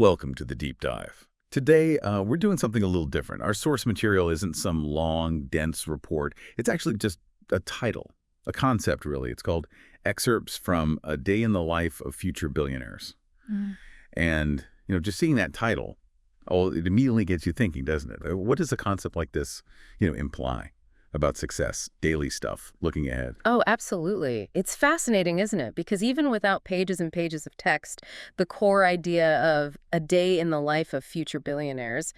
Welcome to the deep dive. Today, we're doing something a little different. Our source material isn't some long, dense report. It's actually just a title, a concept, really. It's called Excerpts from A Day in the Life of Future Billionaires. Mm. And, just seeing that title, it immediately gets you thinking, doesn't it? What does a concept like this, imply about success, daily stuff, looking ahead? Oh, absolutely. It's fascinating, isn't it? Because even without pages and pages of text, the core idea of a day in the life of future billionaires,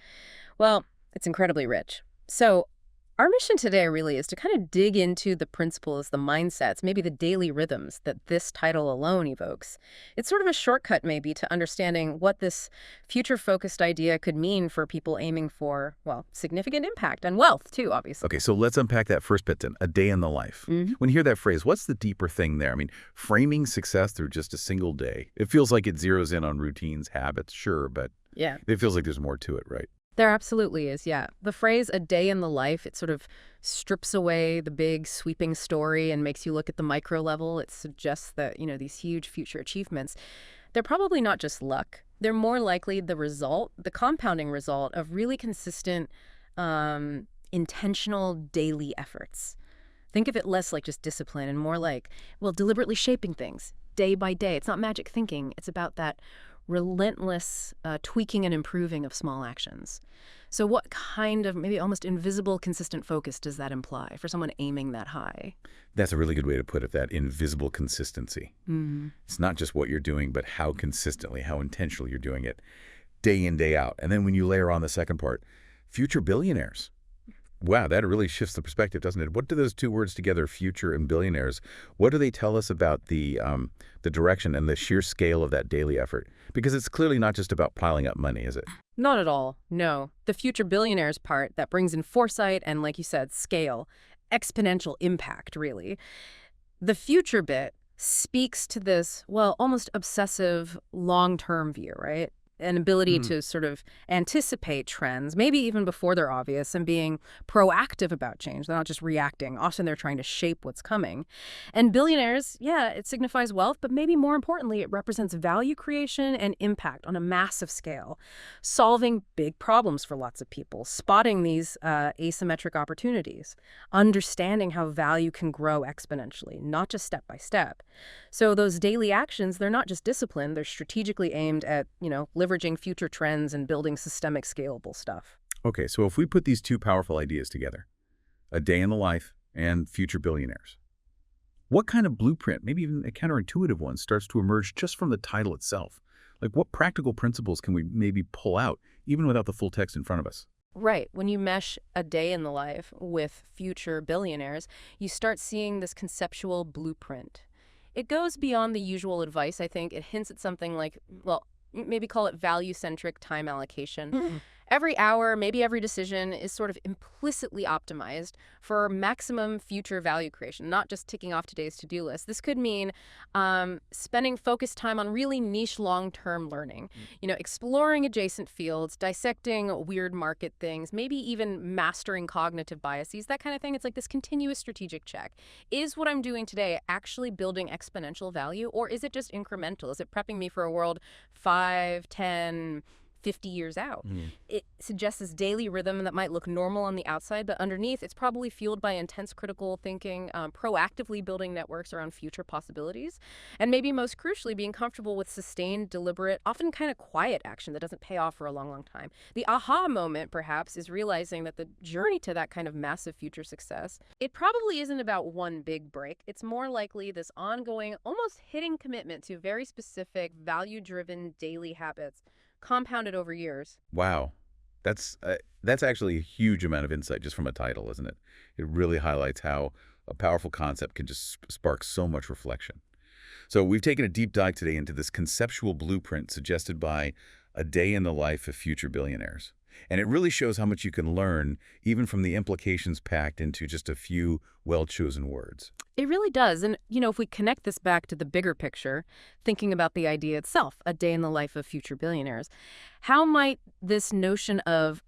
well, it's incredibly rich. So our mission today really is to kind of dig into the principles, the mindsets, maybe the daily rhythms that this title alone evokes. It's sort of a shortcut maybe to understanding what this future-focused idea could mean for people aiming for, well, significant impact and wealth too, obviously. Okay, so let's unpack that first bit then, a day in the life. When you hear that phrase, what's the deeper thing there? I mean, framing success through just a single day. It feels like it zeroes in on routines, habits, sure, but Yeah. it feels like there's more to it, right? There absolutely is, yeah. The phrase "a day in the life," it sort of strips away the big sweeping story and makes you look at the micro level. It suggests that, these huge future achievements, they're probably not just luck. They're more likely the result, the compounding result of really consistent, intentional daily efforts. Think of it less like just discipline and more like, well, deliberately shaping things day by day. It's not magic thinking. It's about that relentless tweaking and improving of small actions. So what kind of maybe almost invisible consistent focus does that imply for someone aiming that high? That's a really good way to put it, that invisible consistency. Mm. It's not just what you're doing, but how consistently, how intentionally you're doing it, day in, day out. And then when you layer on the second part, future billionaires. Wow, that really shifts the perspective, doesn't it? What do those two words together, future and billionaires, what do they tell us about the direction and the sheer scale of that daily effort? Because it's clearly not just about piling up money, is it? Not at all, no. The future billionaires part that brings in foresight and, like you said, scale, exponential impact, really. The future bit speaks to this, well, almost obsessive long-term view, right? An ability to sort of anticipate trends, maybe even before they're obvious, and being proactive about change. They're not just reacting. Often they're trying to shape what's coming. And billionaires, yeah, it signifies wealth, but maybe more importantly, it represents value creation and impact on a massive scale, solving big problems for lots of people, spotting these asymmetric opportunities, understanding how value can grow exponentially, not just step by step. So those daily actions, they're not just discipline, they're strategically aimed at, leveraging future trends and building systemic scalable stuff. Okay, so if we put these two powerful ideas together, a day in the life and future billionaires, what kind of blueprint, maybe even a counterintuitive one, starts to emerge just from the title itself? Like what practical principles can we maybe pull out, even without the full text in front of us? Right. When you mesh a day in the life with future billionaires, you start seeing this conceptual blueprint. It goes beyond the usual advice, I think. It hints at something like, well, maybe call it value-centric time allocation. Every hour, maybe every decision is sort of implicitly optimized for maximum future value creation, not just ticking off today's to-do list. This could mean spending focused time on really niche long-term learning, exploring adjacent fields, dissecting weird market things, maybe even mastering cognitive biases, that kind of thing. It's like this continuous strategic check. Is what I'm doing today actually building exponential value, or is it just incremental? Is it prepping me for a world 5, 10, 50 years out? It suggests this daily rhythm that might look normal on the outside, but underneath it's probably fueled by intense critical thinking, proactively building networks around future possibilities, and maybe most crucially being comfortable with sustained, deliberate, often kind of quiet action that doesn't pay off for a long, long time. The aha moment, perhaps, is realizing that the journey to that kind of massive future success, it probably isn't about one big break. It's more likely this ongoing, almost hidden commitment to very specific, value-driven daily habits compounded over years. Wow. That's actually a huge amount of insight just from a title, isn't it? It really highlights how a powerful concept can just spark so much reflection. So we've taken a deep dive today into this conceptual blueprint suggested by A Day in the Life of Future Billionaires. And it really shows how much you can learn, even from the implications packed into just a few well-chosen words. It really does. And, if we connect this back to the bigger picture, thinking about the idea itself, a day in the life of future billionaires, how might this notion of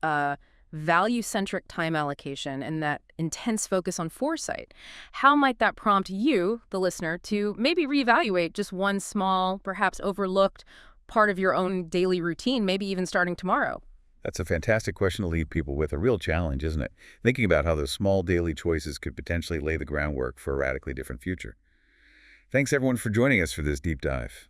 value-centric time allocation and that intense focus on foresight, how might that prompt you, the listener, to maybe reevaluate just one small, perhaps overlooked, part of your own daily routine, maybe even starting tomorrow? That's a fantastic question to leave people with, a real challenge, isn't it? Thinking about how those small daily choices could potentially lay the groundwork for a radically different future. Thanks everyone for joining us for this deep dive.